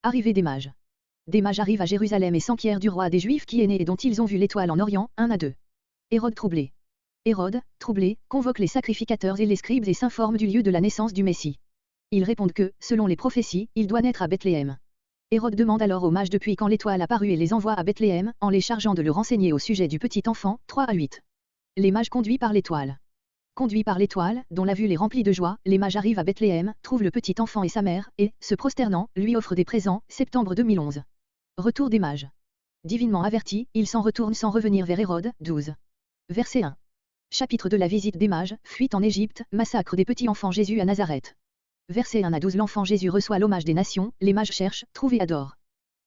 Arrivée des mages. Des mages arrivent à Jérusalem et s'enquièrent du roi des Juifs qui est né et dont ils ont vu l'étoile en Orient, 1 à 2. Hérode troublé. Hérode, troublé, convoque les sacrificateurs et les scribes et s'informe du lieu de la naissance du Messie. Ils répondent que, selon les prophéties, il doit naître à Bethléem. Hérode demande alors aux mages depuis quand l'étoile apparut et les envoie à Bethléem, en les chargeant de le renseigner au sujet du petit enfant, 3 à 8. Les mages conduits par l'étoile. Conduits par l'étoile, dont la vue les remplit de joie, les mages arrivent à Bethléem, trouvent le petit enfant et sa mère, et, se prosternant, lui offrent des présents, septembre 2011. Retour des mages. Divinement avertis, ils s'en retournent sans revenir vers Hérode, 12. Verset 1. Chapitre de la visite des mages, fuite en Égypte, massacre des petits enfants Jésus à Nazareth. Versets 1 à 12. L'enfant Jésus reçoit l'hommage des nations, les mages cherchent, trouvent et adorent.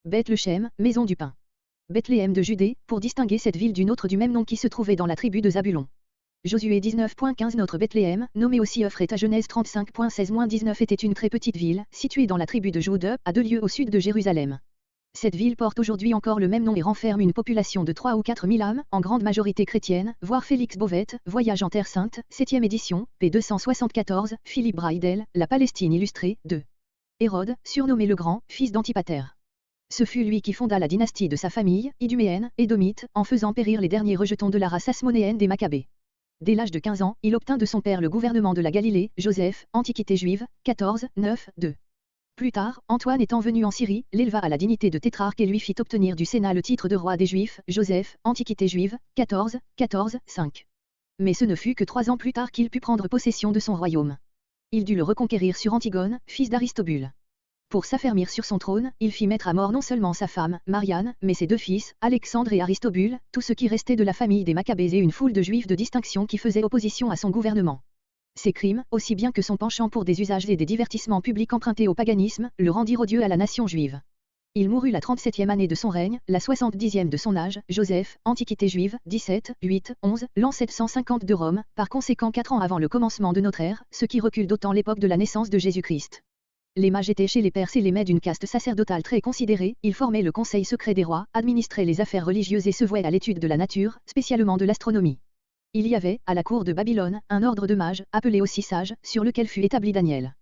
Bethléem, maison du pain. Bethléem de Judée, pour distinguer cette ville d'une autre du même nom qui se trouvait dans la tribu de Zabulon. Josué 19.15. Notre Bethléem, nommé aussi Euphrata Genèse 35.16-19 était une très petite ville, située dans la tribu de Jude, à 2 lieues au sud de Jérusalem. Cette ville porte aujourd'hui encore le même nom et renferme une population de 3 ou 4 000 âmes, en grande majorité chrétienne, voir Félix Bovette, Voyage en Terre Sainte, 7e édition, p. 274, Philippe Braidel, La Palestine illustrée, 2. Hérode, surnommé le Grand, fils d'Antipater. Ce fut lui qui fonda la dynastie de sa famille, iduméenne, édomite, en faisant périr les derniers rejetons de la race asmonéenne des Maccabées. Dès l'âge de 15 ans, il obtint de son père le gouvernement de la Galilée, Joseph, Antiquité juive, 14, 9, 2. Plus tard, Antoine étant venu en Syrie, l'éleva à la dignité de tétrarque et lui fit obtenir du Sénat le titre de roi des Juifs, Joseph, Antiquité juive, 14, 14, 5. Mais ce ne fut que 3 ans plus tard qu'il put prendre possession de son royaume. Il dut le reconquérir sur Antigone, fils d'Aristobule. Pour s'affermir sur son trône, il fit mettre à mort non seulement sa femme, Marianne, mais ses 2 fils, Alexandre et Aristobule, tout ce qui restait de la famille des Maccabées et une foule de Juifs de distinction qui faisaient opposition à son gouvernement. Ces crimes, aussi bien que son penchant pour des usages et des divertissements publics empruntés au paganisme, le rendirent odieux à la nation juive. Il mourut la 37e année de son règne, la 70e de son âge, Joseph, Antiquité juive, 17, 8, 11, l'an 750 de Rome, par conséquent 4 ans avant le commencement de notre ère, ce qui recule d'autant l'époque de la naissance de Jésus-Christ. Les mages étaient chez les Perses et les Mèdes une caste sacerdotale très considérée, ils formaient le conseil secret des rois, administraient les affaires religieuses et se vouaient à l'étude de la nature, spécialement de l'astronomie. Il y avait, à la cour de Babylone, un ordre de mages, appelé aussi sages, sur lequel fut établi Daniel.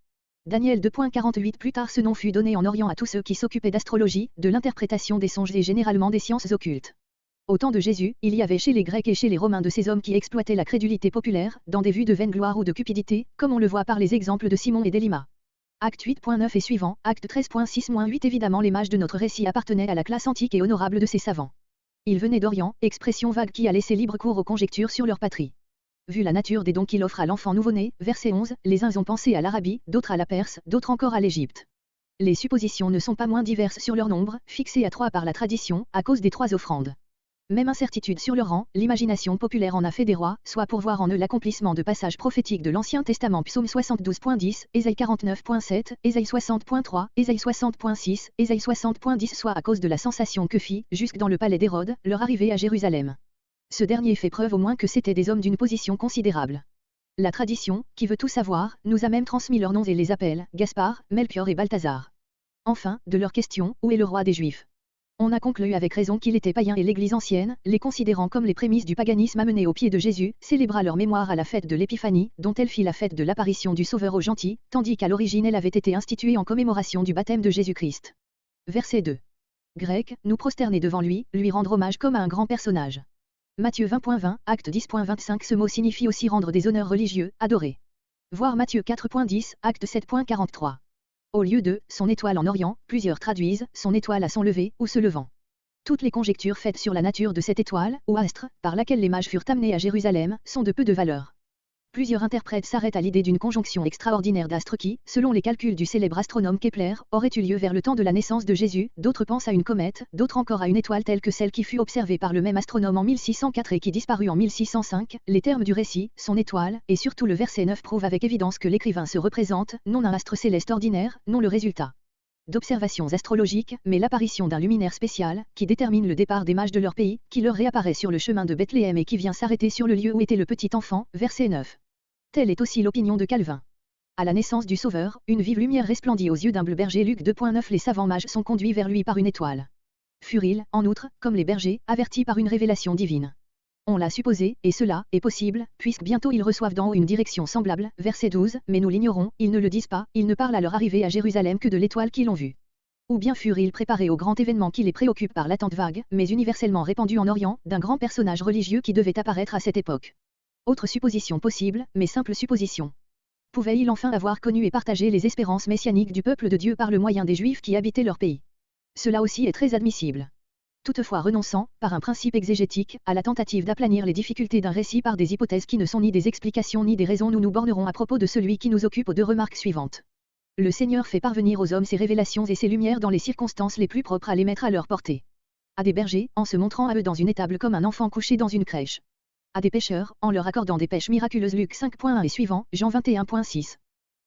Daniel 2.48. Plus tard ce nom fut donné en Orient à tous ceux qui s'occupaient d'astrologie, de l'interprétation des songes et généralement des sciences occultes. Au temps de Jésus, il y avait chez les Grecs et chez les Romains de ces hommes qui exploitaient la crédulité populaire, dans des vues de vaine gloire ou de cupidité, comme on le voit par les exemples de Simon et d'Élima. Acte 8.9 et suivant, acte 13.6-8. Évidemment les mages de notre récit appartenaient à la classe antique et honorable de ces savants. Ils venaient d'Orient, expression vague qui a laissé libre cours aux conjectures sur leur patrie. Vu la nature des dons qu'il offre à l'enfant nouveau-né, verset 11, les uns ont pensé à l'Arabie, d'autres à la Perse, d'autres encore à l'Égypte. Les suppositions ne sont pas moins diverses sur leur nombre, fixé à 3 par la tradition, à cause des 3 offrandes. Même incertitude sur leur rang, l'imagination populaire en a fait des rois, soit pour voir en eux l'accomplissement de passages prophétiques de l'Ancien Testament. Psaume 72.10, Ésaïe 49.7, Ésaïe 60.3, Ésaïe 60.6, Ésaïe 60.10, soit à cause de la sensation que fit, jusque dans le palais d'Hérode, leur arrivée à Jérusalem. Ce dernier fait preuve au moins que c'étaient des hommes d'une position considérable. La tradition, qui veut tout savoir, nous a même transmis leurs noms et les appelle, Gaspard, Melchior et Balthazar. Enfin, de leur question, où est le roi des Juifs? On a conclu avec raison qu'il était païen et l'Église ancienne, les considérant comme les prémices du paganisme amené au pied de Jésus, célébra leur mémoire à la fête de l'Épiphanie, dont elle fit la fête de l'apparition du Sauveur aux gentils, tandis qu'à l'origine elle avait été instituée en commémoration du baptême de Jésus-Christ. Verset 2. Grec, nous prosterner devant lui rendre hommage comme à un grand personnage. Matthieu 20.20, acte 10.25. Ce mot signifie aussi rendre des honneurs religieux, adorer. Voir Matthieu 4.10, acte 7.43. Au lieu de « son étoile en Orient », plusieurs traduisent « son étoile à son lever » ou « se levant ». Toutes les conjectures faites sur la nature de cette étoile, ou astre, par laquelle les mages furent amenés à Jérusalem, sont de peu de valeur. Plusieurs interprètes s'arrêtent à l'idée d'une conjonction extraordinaire d'astres qui, selon les calculs du célèbre astronome Kepler, aurait eu lieu vers le temps de la naissance de Jésus, d'autres pensent à une comète, d'autres encore à une étoile telle que celle qui fut observée par le même astronome en 1604 et qui disparut en 1605. Les termes du récit, son étoile, et surtout le verset 9 prouvent avec évidence que l'écrivain se représente, non un astre céleste ordinaire, non le résultat d'observations astrologiques, mais l'apparition d'un luminaire spécial, qui détermine le départ des mages de leur pays, qui leur réapparaît sur le chemin de Bethléem et qui vient s'arrêter sur le lieu où était le petit enfant, verset 9. Telle est aussi l'opinion de Calvin. À la naissance du Sauveur, une vive lumière resplendit aux yeux d'humble berger. Luc 2.9. Les savants mages sont conduits vers lui par une étoile. Furent-ils, en outre, comme les bergers, avertis par une révélation divine? On l'a supposé, et cela est possible, puisque bientôt ils reçoivent d'en haut une direction semblable, verset 12, mais nous l'ignorons, ils ne le disent pas, ils ne parlent à leur arrivée à Jérusalem que de l'étoile qu'ils ont vue. Ou bien furent-ils préparés au grand événement qui les préoccupe par l'attente vague, mais universellement répandue en Orient, d'un grand personnage religieux qui devait apparaître à cette époque? Autre supposition possible, mais simple supposition. Pouvait-il enfin avoir connu et partagé les espérances messianiques du peuple de Dieu par le moyen des Juifs qui habitaient leur pays? Cela aussi est très admissible. Toutefois renonçant, par un principe exégétique, à la tentative d'aplanir les difficultés d'un récit par des hypothèses qui ne sont ni des explications ni des raisons, nous nous bornerons à propos de celui qui nous occupe aux deux remarques suivantes. Le Seigneur fait parvenir aux hommes ses révélations et ses lumières dans les circonstances les plus propres à les mettre à leur portée. À des bergers, en se montrant à eux dans une étable comme un enfant couché dans une crèche. À des pêcheurs, en leur accordant des pêches miraculeuses Luc 5.1 et suivant, Jean 21.6.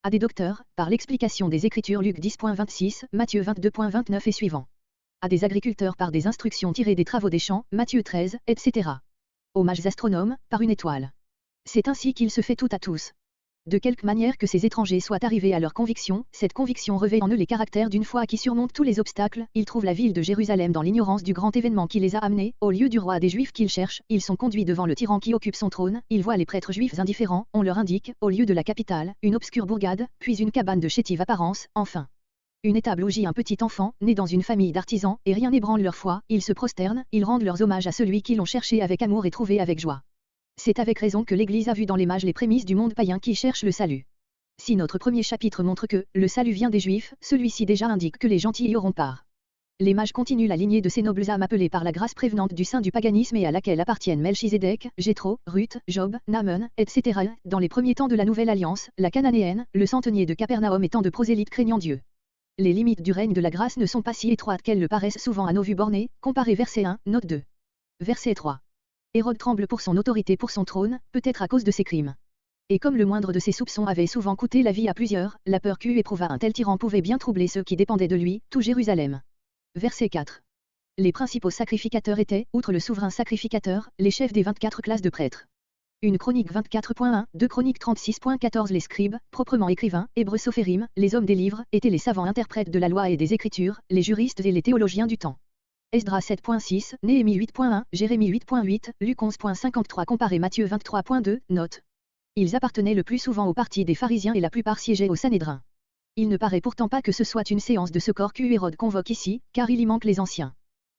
À des docteurs, par l'explication des Écritures Luc 10.26, Matthieu 22.29 et suivant. À des agriculteurs par des instructions tirées des travaux des champs, Matthieu 13, etc. Aux mages astronomes, par une étoile. C'est ainsi qu'il se fait tout à tous. De quelque manière que ces étrangers soient arrivés à leur conviction, cette conviction revêt en eux les caractères d'une foi qui surmonte tous les obstacles, ils trouvent la ville de Jérusalem dans l'ignorance du grand événement qui les a amenés, au lieu du roi des Juifs qu'ils cherchent, ils sont conduits devant le tyran qui occupe son trône, ils voient les prêtres juifs indifférents, on leur indique, au lieu de la capitale, une obscure bourgade, puis une cabane de chétive apparence, enfin. Une étable où gît un petit enfant, né dans une famille d'artisans, et rien n'ébranle leur foi, ils se prosternent, ils rendent leurs hommages à celui qu'ils l'ont cherché avec amour et trouvé avec joie. C'est avec raison que l'Église a vu dans les mages les prémices du monde païen qui cherche le salut. Si notre premier chapitre montre que le salut vient des Juifs, celui-ci déjà indique que les gentils y auront part. Les mages continuent la lignée de ces nobles âmes appelées par la grâce prévenante du sein du paganisme et à laquelle appartiennent Melchizedek, Jéthro, Ruth, Job, Naaman, etc. Dans les premiers temps de la Nouvelle Alliance, la Cananéenne, le centenier de Capernaum étant de prosélytes craignant Dieu. Les limites du règne de la grâce ne sont pas si étroites qu'elles le paraissent souvent à nos vues bornées, comparez verset 1, note 2. Verset 3. Hérode tremble pour son autorité pour son trône, peut-être à cause de ses crimes. Et comme le moindre de ses soupçons avait souvent coûté la vie à plusieurs, la peur qu'eut éprouva un tel tyran pouvait bien troubler ceux qui dépendaient de lui, tout Jérusalem. Verset 4. Les principaux sacrificateurs étaient, outre le souverain sacrificateur, les chefs des 24 classes de prêtres. Une chronique 24.1, 2 chroniques 36.14. Les scribes, proprement écrivains, hébreux sophérim, les hommes des livres, étaient les savants interprètes de la loi et des Écritures, les juristes et les théologiens du temps. Esdras 7.6, Néhémie 8.1, Jérémie 8.8, Luc 11.53. Comparé Matthieu 23.2, note. Ils appartenaient le plus souvent au parti des pharisiens et la plupart siégeaient au Sanhédrin. Il ne paraît pourtant pas que ce soit une séance de ce corps que Hérode convoque ici, car il y manque les anciens.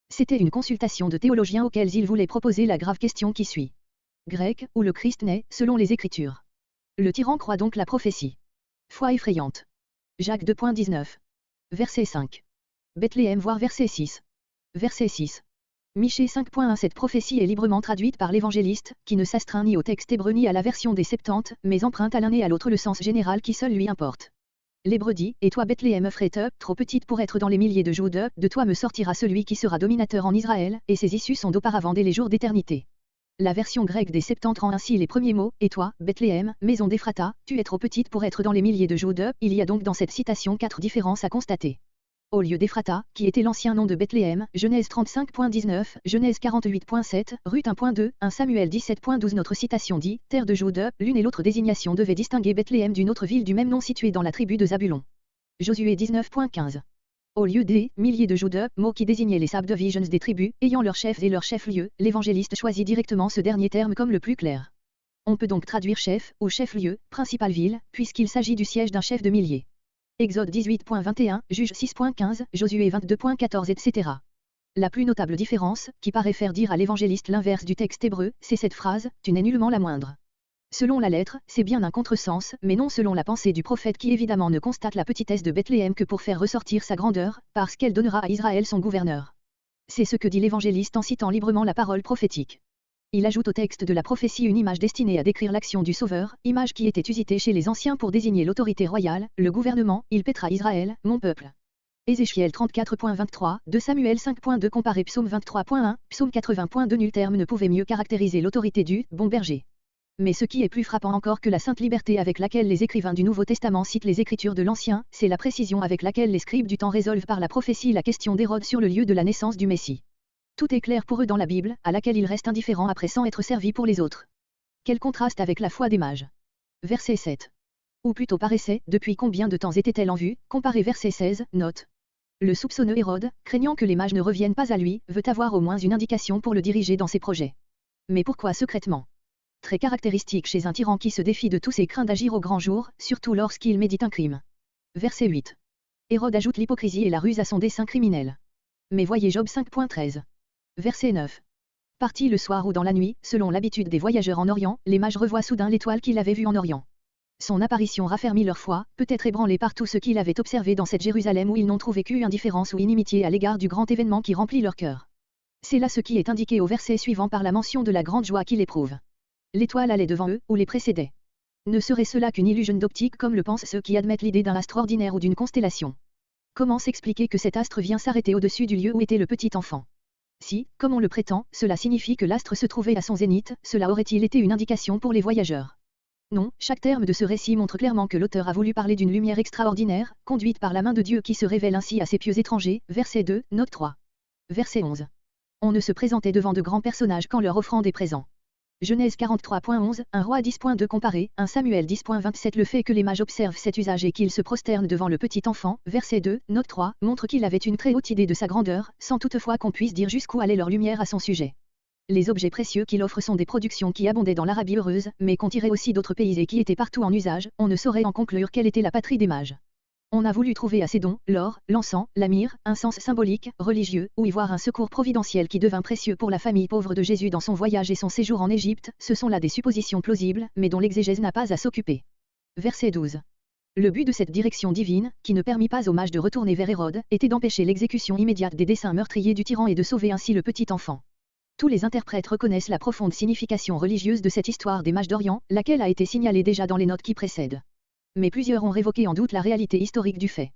C'était une consultation de théologiens auxquels il voulait proposer la grave question qui suit. Grec, où le Christ naît, selon les Écritures. Le tyran croit donc la prophétie. Foi effrayante. Jacques 2.19. Verset 5. Bethléem voire verset 6. Verset 6. Michée 5.1. Cette prophétie est librement traduite par l'évangéliste, qui ne s'astreint ni au texte hébreu ni à la version des Septante, mais emprunte à l'un et à l'autre le sens général qui seul lui importe. L'hébreu dit, et toi Bethléem Euphrate, trop petite pour être dans les milliers de Jude, de toi me sortira celui qui sera dominateur en Israël, et ses issues sont d'auparavant dès les jours d'éternité. La version grecque des Septante rend ainsi les premiers mots, et toi, Bethléem, maison d'Éphrata, tu es trop petite pour être dans les milliers de Jude. Il y a donc dans cette citation 4 différences à constater. Au lieu d'Éphrata, qui était l'ancien nom de Bethléem, Genèse 35.19, Genèse 48.7, Ruth 1.2, 1 Samuel 17.12. Notre citation dit, terre de Jude, l'une et l'autre désignation devait distinguer Bethléem d'une autre ville du même nom située dans la tribu de Zabulon. Josué 19.15. Au lieu des milliers de Jude, mot qui désignait les subdivisions des tribus, ayant leur chef et leur chef-lieu, l'évangéliste choisit directement ce dernier terme comme le plus clair. On peut donc traduire chef, ou chef-lieu, principale ville, puisqu'il s'agit du siège d'un chef de milliers. Exode 18.21, Juge 6.15, Josué 22.14, etc. La plus notable différence, qui paraît faire dire à l'évangéliste l'inverse du texte hébreu, c'est cette phrase, tu n'es nullement la moindre. Selon la lettre, c'est bien un contresens, mais non selon la pensée du prophète qui évidemment ne constate la petitesse de Bethléem que pour faire ressortir sa grandeur, parce qu'elle donnera à Israël son gouverneur. C'est ce que dit l'évangéliste en citant librement la parole prophétique. Il ajoute au texte de la prophétie une image destinée à décrire l'action du Sauveur, image qui était usitée chez les anciens pour désigner l'autorité royale, le gouvernement, il paîtra Israël, mon peuple. Ézéchiel 34.23, 2 Samuel 5.2. Comparé Psaume 23.1, Psaume 80.2. Nul terme ne pouvait mieux caractériser l'autorité du bon berger. Mais ce qui est plus frappant encore que la sainte liberté avec laquelle les écrivains du Nouveau Testament citent les Écritures de l'Ancien, c'est la précision avec laquelle les scribes du temps résolvent par la prophétie la question d'Hérode sur le lieu de la naissance du Messie. Tout est clair pour eux dans la Bible, à laquelle ils restent indifférents après sans être servis pour les autres. Quel contraste avec la foi des mages. Verset 7. Ou plutôt paraissait, depuis combien de temps était-elle en vue, comparé verset 16, note. Le soupçonneux Hérode, craignant que les mages ne reviennent pas à lui, veut avoir au moins une indication pour le diriger dans ses projets. Mais pourquoi secrètement? Très caractéristique chez un tyran qui se défie de tous ses craints d'agir au grand jour, surtout lorsqu'il médite un crime. Verset 8. Hérode ajoute l'hypocrisie et la ruse à son dessein criminel. Mais voyez Job 5.13. Verset 9. Parti le soir ou dans la nuit, selon l'habitude des voyageurs en Orient, les mages revoient soudain l'étoile qu'ils avaient vue en Orient. Son apparition raffermit leur foi, peut-être ébranlée par tout ce qu'ils avaient observé dans cette Jérusalem où ils n'ont trouvé qu'une indifférence ou inimitié à l'égard du grand événement qui remplit leur cœur. C'est là ce qui est indiqué au verset suivant par la mention de la grande joie qu'ils éprouvent. L'étoile allait devant eux, ou les précédait. Ne serait cela qu'une illusion d'optique comme le pensent ceux qui admettent l'idée d'un astre ordinaire ou d'une constellation? Comment s'expliquer que cet astre vient s'arrêter au-dessus du lieu où était le petit enfant? Si, comme on le prétend, cela signifie que l'astre se trouvait à son zénith, cela aurait-il été une indication pour les voyageurs? Non, chaque terme de ce récit montre clairement que l'auteur a voulu parler d'une lumière extraordinaire, conduite par la main de Dieu qui se révèle ainsi à ses pieux étrangers, verset 2, note 3. Verset 11. On ne se présentait devant de grands personnages qu'en leur offrant des présents. Genèse 43.11, 1 Roi 10.2 comparé, 1 Samuel 10.27. Le fait que les mages observent cet usage et qu'ils se prosternent devant le petit enfant, verset 2, note 3, montre qu'il avait une très haute idée de sa grandeur, sans toutefois qu'on puisse dire jusqu'où allait leur lumière à son sujet. Les objets précieux qu'il offre sont des productions qui abondaient dans l'Arabie heureuse, mais qu'on tirait aussi d'autres pays et qui étaient partout en usage, on ne saurait en conclure quelle était la patrie des mages. On a voulu trouver à ces dons, l'or, l'encens, la myrrhe, un sens symbolique, religieux, ou y voir un secours providentiel qui devint précieux pour la famille pauvre de Jésus dans son voyage et son séjour en Égypte, ce sont là des suppositions plausibles, mais dont l'exégèse n'a pas à s'occuper. Verset 12. Le but de cette direction divine, qui ne permit pas aux mages de retourner vers Hérode, était d'empêcher l'exécution immédiate des desseins meurtriers du tyran et de sauver ainsi le petit enfant. Tous les interprètes reconnaissent la profonde signification religieuse de cette histoire des mages d'Orient, laquelle a été signalée déjà dans les notes qui précèdent. Mais plusieurs ont révoqué en doute la réalité historique du fait.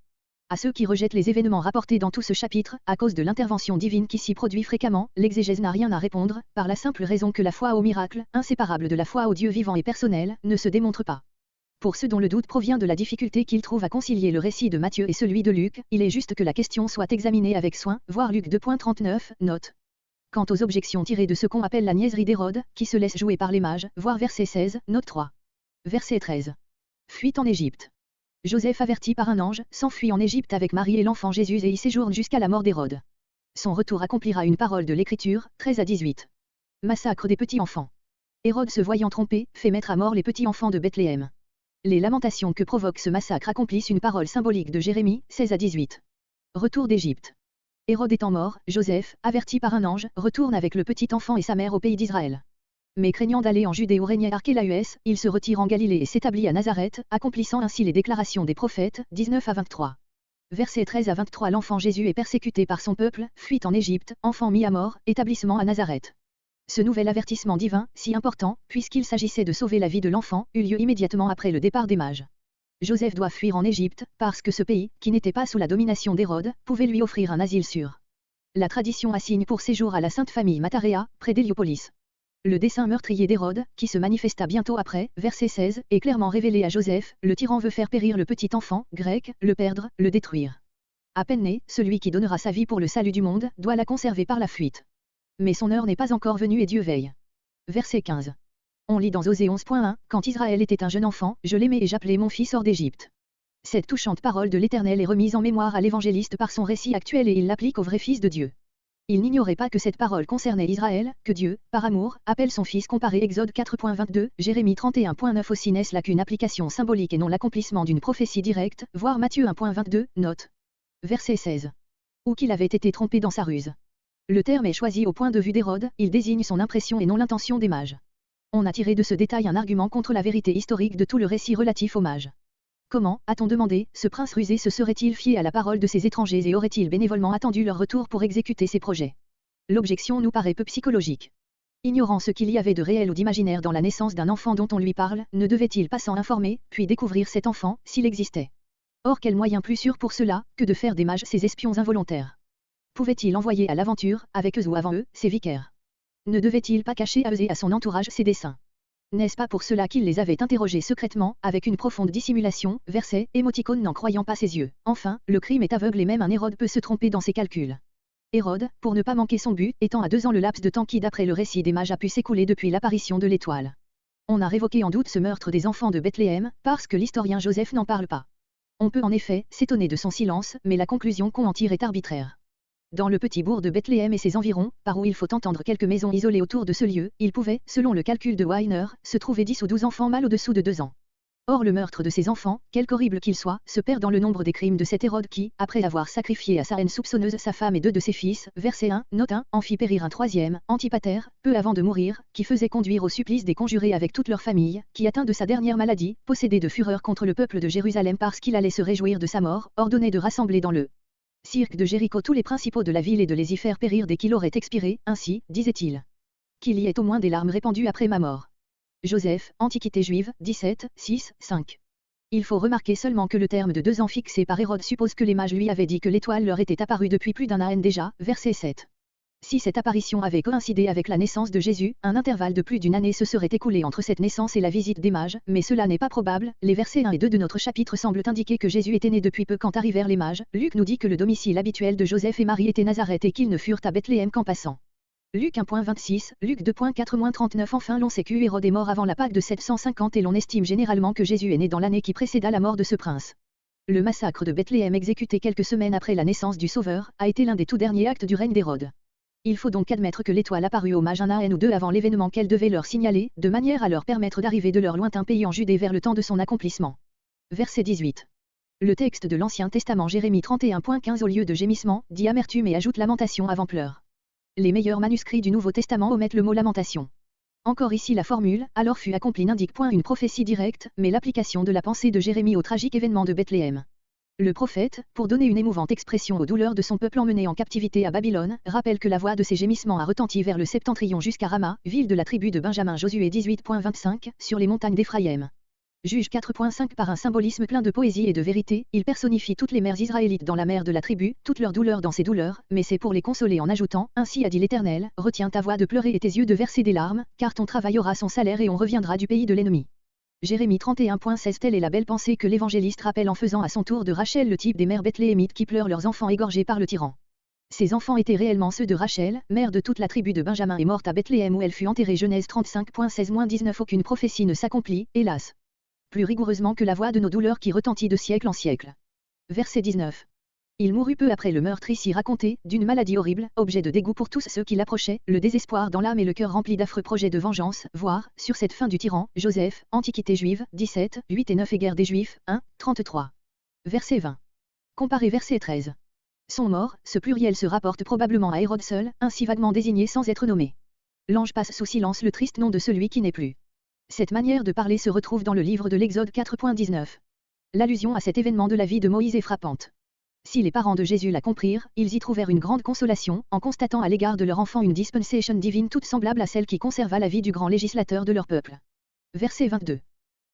À ceux qui rejettent les événements rapportés dans tout ce chapitre, à cause de l'intervention divine qui s'y produit fréquemment, l'exégèse n'a rien à répondre, par la simple raison que la foi au miracle, inséparable de la foi au Dieu vivant et personnel, ne se démontre pas. Pour ceux dont le doute provient de la difficulté qu'ils trouvent à concilier le récit de Matthieu et celui de Luc, il est juste que la question soit examinée avec soin, voir Luc 2.39, note. Quant aux objections tirées de ce qu'on appelle la niaiserie d'Hérode, qui se laisse jouer par les mages, voir verset 16, note 3. Verset 13. Fuite en Égypte. Joseph, averti par un ange, s'enfuit en Égypte avec Marie et l'enfant Jésus et y séjourne jusqu'à la mort d'Hérode. Son retour accomplira une parole de l'Écriture, 13 à 18. Massacre des petits enfants. Hérode, se voyant trompé, fait mettre à mort les petits enfants de Bethléem. Les lamentations que provoque ce massacre accomplissent une parole symbolique de Jérémie, 16 à 18. Retour d'Égypte. Hérode étant mort, Joseph, averti par un ange, retourne avec le petit enfant et sa mère au pays d'Israël. Mais craignant d'aller en Judée où régnait Archélaüs, il se retire en Galilée et s'établit à Nazareth, accomplissant ainsi les déclarations des prophètes, 19 à 23. Versets 13 à 23. L'enfant Jésus est persécuté par son peuple, fuite en Égypte, enfant mis à mort, établissement à Nazareth. Ce nouvel avertissement divin, si important, puisqu'il s'agissait de sauver la vie de l'enfant, eut lieu immédiatement après le départ des mages. Joseph doit fuir en Égypte, parce que ce pays, qui n'était pas sous la domination d'Hérode, pouvait lui offrir un asile sûr. La tradition assigne pour séjour à la Sainte Famille Matarea, près d'Héliopolis. Le dessein meurtrier d'Hérode, qui se manifesta bientôt après, verset 16, est clairement révélé à Joseph, le tyran veut faire périr le petit enfant, grec, le perdre, le détruire. À peine né, celui qui donnera sa vie pour le salut du monde, doit la conserver par la fuite. Mais son heure n'est pas encore venue et Dieu veille. Verset 15. On lit dans Osée 11.1, quand Israël était un jeune enfant, je l'aimais et j'appelais mon fils hors d'Égypte. Cette touchante parole de l'Éternel est remise en mémoire à l'évangéliste par son récit actuel et il l'applique au vrai Fils de Dieu. Il n'ignorait pas que cette parole concernait Israël, que Dieu, par amour, appelle son fils comparé Exode 4.22, Jérémie 31.9 aussi n'est-ce là qu'une application symbolique et non l'accomplissement d'une prophétie directe, voir Matthieu 1.22, note. Verset 16. Ou qu'il avait été trompé dans sa ruse. Le terme est choisi au point de vue d'Hérode, il désigne son impression et non l'intention des mages. On a tiré de ce détail un argument contre la vérité historique de tout le récit relatif aux mages. Comment, a-t-on demandé, ce prince rusé se serait-il fié à la parole de ces étrangers et aurait-il bénévolement attendu leur retour pour exécuter ses projets? L'objection nous paraît peu psychologique. Ignorant ce qu'il y avait de réel ou d'imaginaire dans la naissance d'un enfant dont on lui parle, ne devait-il pas s'en informer, puis découvrir cet enfant, s'il existait? Or quel moyen plus sûr pour cela, que de faire des mages ses espions involontaires? Pouvait-il envoyer à l'aventure, avec eux ou avant eux, ses vicaires? Ne devait-il pas cacher à eux et à son entourage ses desseins? N'est-ce pas pour cela qu'il les avait interrogés secrètement, avec une profonde dissimulation, verset, émoticône n'en croyant pas ses yeux. Enfin, le crime est aveugle et même un Hérode peut se tromper dans ses calculs. Hérode, pour ne pas manquer son but, étant à 2 ans le laps de temps qui d'après le récit des mages a pu s'écouler depuis l'apparition de l'étoile. On a révoqué en doute ce meurtre des enfants de Bethléem, parce que l'historien Joseph n'en parle pas. On peut en effet s'étonner de son silence, mais la conclusion qu'on en tire est arbitraire. Dans le petit bourg de Bethléem et ses environs, par où il faut entendre quelques maisons isolées autour de ce lieu, il pouvait, selon le calcul de Weiner, se trouver 10 ou 12 enfants mâles au-dessous de 2 ans. Or le meurtre de ses enfants, quelque horrible qu'il soit, se perd dans le nombre des crimes de cet Hérode qui, après avoir sacrifié à sa haine soupçonneuse sa femme et deux de ses fils, verset 1, note 1, en fit périr un troisième, Antipater, peu avant de mourir, qui faisait conduire au supplice des conjurés avec toute leur famille, qui atteint de sa dernière maladie, possédé de fureur contre le peuple de Jérusalem parce qu'il allait se réjouir de sa mort, ordonnait de rassembler dans le cirque de Jéricho tous les principaux de la ville et de les y faire périr dès qu'il aurait expiré, ainsi, disait-il. Qu'il y ait au moins des larmes répandues après ma mort. Joseph, Antiquité juive, 17, 6, 5. Il faut remarquer seulement que le terme de 2 ans fixé par Hérode suppose que les mages lui avaient dit que l'étoile leur était apparue depuis plus d'un an déjà, verset 7. Si cette apparition avait coïncidé avec la naissance de Jésus, un intervalle de plus d'une année se serait écoulé entre cette naissance et la visite des mages, mais cela n'est pas probable. Les versets 1 et 2 de notre chapitre semblent indiquer que Jésus était né depuis peu quand arrivèrent les mages. Luc nous dit que le domicile habituel de Joseph et Marie était Nazareth et qu'ils ne furent à Bethléem qu'en passant. Luc 1.26, Luc 2.4-39. Enfin l'on sait que Hérode est mort avant la Pâque de 750 et l'on estime généralement que Jésus est né dans l'année qui précéda la mort de ce prince. Le massacre de Bethléem exécuté quelques semaines après la naissance du Sauveur, a été l'un des tout derniers actes du règne d'Hérode. Il faut donc admettre que l'étoile apparut aux mages un an ou deux avant l'événement qu'elle devait leur signaler, de manière à leur permettre d'arriver de leur lointain pays en Judée vers le temps de son accomplissement. Verset 18. Le texte de l'Ancien Testament Jérémie 31.15 au lieu de gémissement, dit amertume et ajoute lamentation avant pleurs. Les meilleurs manuscrits du Nouveau Testament omettent le mot lamentation. Encore ici la formule, alors fut accomplie n'indique point une prophétie directe, mais l'application de la pensée de Jérémie au tragique événement de Bethléem. Le prophète, pour donner une émouvante expression aux douleurs de son peuple emmené en captivité à Babylone, rappelle que la voix de ses gémissements a retenti vers le septentrion jusqu'à Rama, ville de la tribu de Benjamin. Josué 18.25, sur les montagnes d'Éphraïm. Juge 4.5. Par un symbolisme plein de poésie et de vérité, il personnifie toutes les mères israélites dans la mer de la tribu, toutes leurs douleurs dans ses douleurs, mais c'est pour les consoler en ajoutant, ainsi a dit l'Éternel, retiens ta voix de pleurer et tes yeux de verser des larmes, car ton travail aura son salaire et on reviendra du pays de l'ennemi. Jérémie 31.16. Telle est la belle pensée que l'évangéliste rappelle en faisant à son tour de Rachel le type des mères bethléemites qui pleurent leurs enfants égorgés par le tyran. Ces enfants étaient réellement ceux de Rachel, mère de toute la tribu de Benjamin et morte à Bethléem où elle fut enterrée. Genèse 35.16-19. Aucune prophétie ne s'accomplit, hélas. Plus rigoureusement que la voix de nos douleurs qui retentit de siècle en siècle. Verset 19. Il mourut peu après le meurtre ici raconté, d'une maladie horrible, objet de dégoût pour tous ceux qui l'approchaient, le désespoir dans l'âme et le cœur rempli d'affreux projets de vengeance, voire, sur cette fin du tyran, Joseph, Antiquité juive, 17, 8 et 9 et Guerre des Juifs, 1, 33. Verset 20. Comparez verset 13. Sont morts, ce pluriel se rapporte probablement à Hérode seul, ainsi vaguement désigné sans être nommé. L'ange passe sous silence le triste nom de celui qui n'est plus. Cette manière de parler se retrouve dans le livre de l'Exode 4.19. L'allusion à cet événement de la vie de Moïse est frappante. Si les parents de Jésus la comprirent, ils y trouvèrent une grande consolation, en constatant à l'égard de leur enfant une dispensation divine toute semblable à celle qui conserva la vie du grand législateur de leur peuple. Verset 22.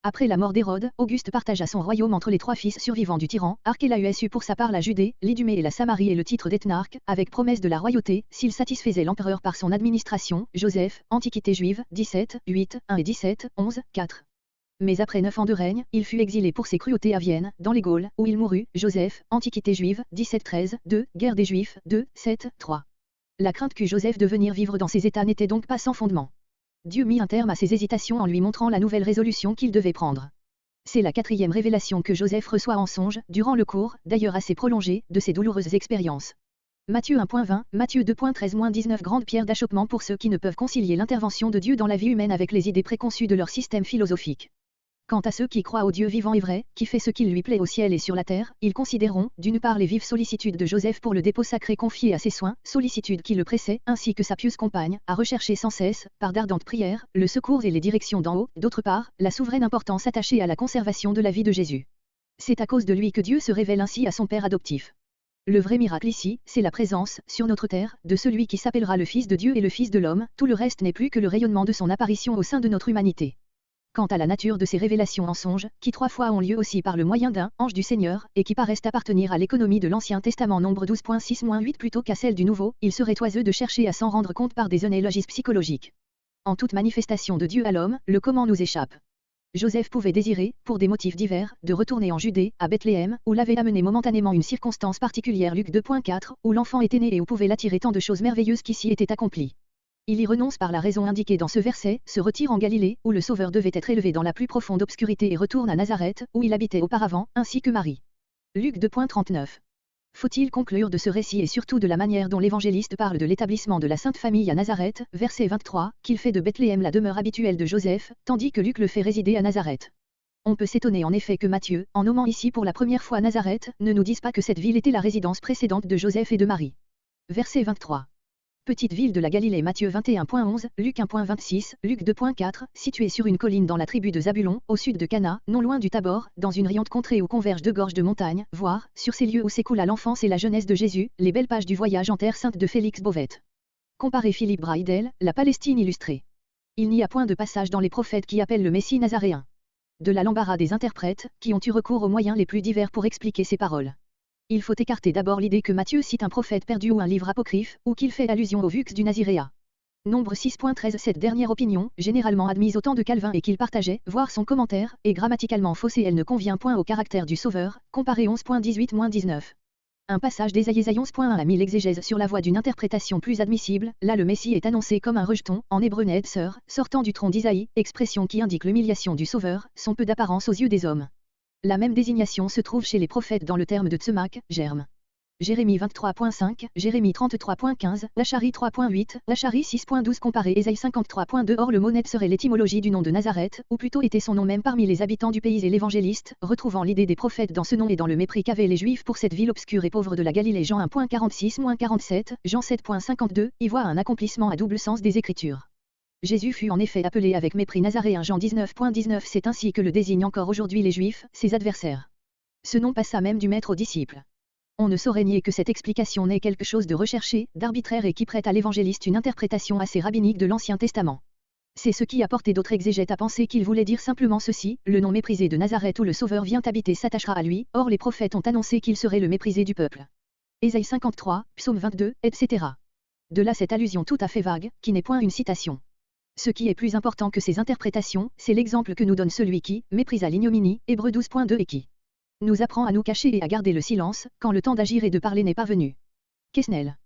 Après la mort d'Hérode, Auguste partagea son royaume entre les 3 fils survivants du tyran, Archélaüs eut pour sa part la Judée, l'Idumée et la Samarie et le titre d'éthnarque, avec promesse de la royauté, s'il satisfaisait l'empereur par son administration. Joseph, Antiquité juive, 17, 8, 1 et 17, 11, 4. Mais après 9 ans de règne, il fut exilé pour ses cruautés à Vienne, dans les Gaules, où il mourut. Joseph, Antiquité juive, 17, 13, 2, Guerre des Juifs, 2, 7, 3. La crainte qu'eut Joseph de venir vivre dans ces états n'était donc pas sans fondement. Dieu mit un terme à ses hésitations en lui montrant la nouvelle résolution qu'il devait prendre. C'est la 4e révélation que Joseph reçoit en songe, durant le cours, d'ailleurs assez prolongé, de ses douloureuses expériences. Matthieu 1.20, Matthieu 2.13-19. Grande pierre d'achoppement pour ceux qui ne peuvent concilier l'intervention de Dieu dans la vie humaine avec les idées préconçues de leur système philosophique. Quant à ceux qui croient au Dieu vivant et vrai, qui fait ce qu'il lui plaît au ciel et sur la terre, ils considéreront, d'une part les vives sollicitudes de Joseph pour le dépôt sacré confié à ses soins, sollicitudes qui le pressaient, ainsi que sa pieuse compagne, à rechercher sans cesse, par d'ardentes prières, le secours et les directions d'en haut, d'autre part, la souveraine importance attachée à la conservation de la vie de Jésus. C'est à cause de lui que Dieu se révèle ainsi à son Père adoptif. Le vrai miracle ici, c'est la présence, sur notre terre, de celui qui s'appellera le Fils de Dieu et le Fils de l'homme, tout le reste n'est plus que le rayonnement de son apparition au sein de notre humanité. Quant à la nature de ces révélations en songe, qui 3 fois ont lieu aussi par le moyen d'un ange du Seigneur, et qui paraissent appartenir à l'économie de l'Ancien Testament nombre 12.6-8 plutôt qu'à celle du Nouveau, il serait oiseux de chercher à s'en rendre compte par des analogismes psychologiques. En toute manifestation de Dieu à l'homme, le comment nous échappe. Joseph pouvait désirer, pour des motifs divers, de retourner en Judée, à Bethléem, où l'avait amené momentanément une circonstance particulière. Luc 2.4, où l'enfant était né et où pouvait l'attirer tant de choses merveilleuses qu'ici étaient accomplies. Il y renonce par la raison indiquée dans ce verset, se retire en Galilée, où le Sauveur devait être élevé dans la plus profonde obscurité et retourne à Nazareth, où il habitait auparavant, ainsi que Marie. Luc 2.39. Faut-il conclure de ce récit et surtout de la manière dont l'évangéliste parle de l'établissement de la Sainte Famille à Nazareth, verset 23, qu'il fait de Bethléem la demeure habituelle de Joseph, tandis que Luc le fait résider à Nazareth. On peut s'étonner en effet que Matthieu, en nommant ici pour la première fois Nazareth, ne nous dise pas que cette ville était la résidence précédente de Joseph et de Marie. Verset 23. Petite ville de la Galilée. Matthieu 21.11, Luc 1.26, Luc 2.4, située sur une colline dans la tribu de Zabulon, au sud de Cana, non loin du Tabor, dans une riante contrée où convergent deux gorges de montagnes, voire, sur ces lieux où s'écoula l'enfance et la jeunesse de Jésus, les belles pages du voyage en terre sainte de Félix Bauvette. Comparez Philippe Braidel, La Palestine illustrée. Il n'y a point de passage dans les prophètes qui appellent le Messie nazaréen. De là l'embarras des interprètes, qui ont eu recours aux moyens les plus divers pour expliquer ces paroles. Il faut écarter d'abord l'idée que Matthieu cite un prophète perdu ou un livre apocryphe, ou qu'il fait allusion au Vux du Naziréa. Nombre 6.13. Cette dernière opinion, généralement admise au temps de Calvin et qu'il partageait, voire son commentaire, est grammaticalement fausse et elle ne convient point au caractère du Sauveur, comparé 11.18-19. Un passage d'Ésaïe 11.1 a mis l'exégèse sur la voie d'une interprétation plus admissible, là le Messie est annoncé comme un rejeton, en hébreu Netzer, sortant du tronc d'Isaïe, expression qui indique l'humiliation du Sauveur, son peu d'apparence aux yeux des hommes. La même désignation se trouve chez les prophètes dans le terme de Tsemak, germe. Jérémie 23.5, Jérémie 33.15, Lacharie 3.8, Lacharie 6.12 comparé Ésaïe 53.2. Or le mot Netzer est l'étymologie du nom de Nazareth, ou plutôt était son nom même parmi les habitants du pays et l'évangéliste, retrouvant l'idée des prophètes dans ce nom et dans le mépris qu'avaient les Juifs pour cette ville obscure et pauvre de la Galilée. Jean 1.46-47, Jean 7.52, y voit un accomplissement à double sens des Écritures. Jésus fut en effet appelé avec mépris Nazaréen. Jean 19.19. C'est ainsi que le désignent encore aujourd'hui les Juifs, ses adversaires. Ce nom passa même du maître aux disciples. On ne saurait nier que cette explication n'est quelque chose de recherché, d'arbitraire et qui prête à l'évangéliste une interprétation assez rabbinique de l'Ancien Testament. C'est ce qui a porté d'autres exégètes à penser qu'il voulait dire simplement ceci, le nom méprisé de Nazareth où le Sauveur vient habiter s'attachera à lui, or les prophètes ont annoncé qu'il serait le méprisé du peuple. Ésaïe 53, Psaume 22, etc. De là cette allusion tout à fait vague, qui n'est point une citation. Ce qui est plus important que ces interprétations, c'est l'exemple que nous donne celui qui, méprisa l'ignominie, Hébreux 12.2 et qui nous apprend à nous cacher et à garder le silence, quand le temps d'agir et de parler n'est pas venu. Quesnel.